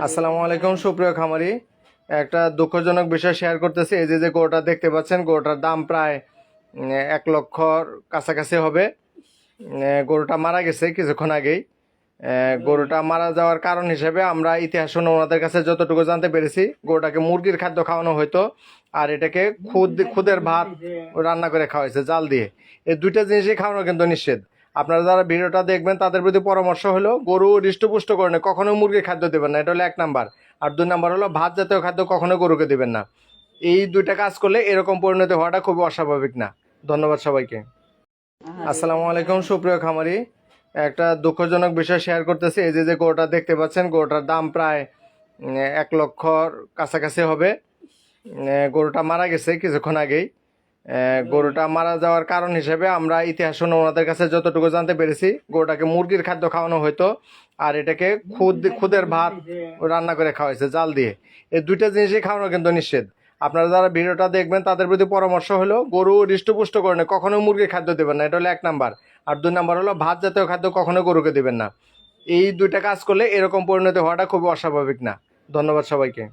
আসসালামু আলাইকুম সুপ্রিয় খামারি। একটা দুঃখজনক বিষয় শেয়ার করতেছি। এই যে গরুটা দেখতে পাচ্ছেন, গরুটার দাম প্রায় 1 লক্ষর কাছাকাছি হবে। গরুটা মারা গেছে কিছুক্ষণ আগেই। গরুটা মারা যাওয়ার কারণ হিসেবে আমরা ইতিহাস শুনে ওনাদের কাছে যতটুকু জানতে পেরেছি, গরুটাকে মুরগির খাদ্য খাওয়ানো হতো, আর এটাকে খুদের ভাত রান্না করে খাওয়াইছে জাল দিয়ে। এই দুইটা জিনিসই খাওয়ানো কিন্তু নিষেধ। আপনারা যারা ভিডিওটা দেখবেন তাদের প্রতি পরামর্শ হলো গরু হৃষ্টপুষ্ট করে না, কখনো মুরগির খাদ্য দেবেন না, এটা হলো 1 নাম্বার। আর 2 নাম্বার হলো ভাত জাতীয় খাদ্য কখনো গরুকে দেবেন না। এই দুইটা কাজ করলে এরকম পরিণতি হওয়াটা খুবই অস্বাভাবিক না। ধন্যবাদ সবাইকে। আসসালামু আলাইকুম সুপ্রিয় খামারি। একটা দুঃখজনক বিষয় শেয়ার করতেছি। এই যে গরুটা দেখতে পাচ্ছেন, গরুটার দাম প্রায় 1 লক্ষর কাছাকাছি হবে। গরুটা মারা গেছে কিছুক্ষণ আগেই। গরুটা মারা যাওয়ার কারণ হিসেবে আমরা ইতিহাস শুনে ওনাদের কাছে যতটুকু জানতে পেরেছি, গরুটাকে মুরগির খাদ্য খাওয়ানো হতো, আর এটাকে খুদের ভাত রান্না করে খাওয়াইছে জাল দিয়ে। এই দুইটা জিনিসই খাওয়ানো কিন্তু নিষেধ। আপনারা যারা ভিডিওটা দেখবেন তাদের প্রতি পরামর্শ হলো গরু হৃষ্টপুষ্ট করে না, কখনো মুরগির খাদ্য দেবেন না, এটা হলো 1 নাম্বার। আর 2 নাম্বার হলো ভাত জাতীয় খাদ্য কখনো গরুকে দেবেন না। এই দুইটা কাজ করলে এরকম পরিণতি হওয়াটা খুবই অস্বাভাবিক না। ধন্যবাদ সবাইকে।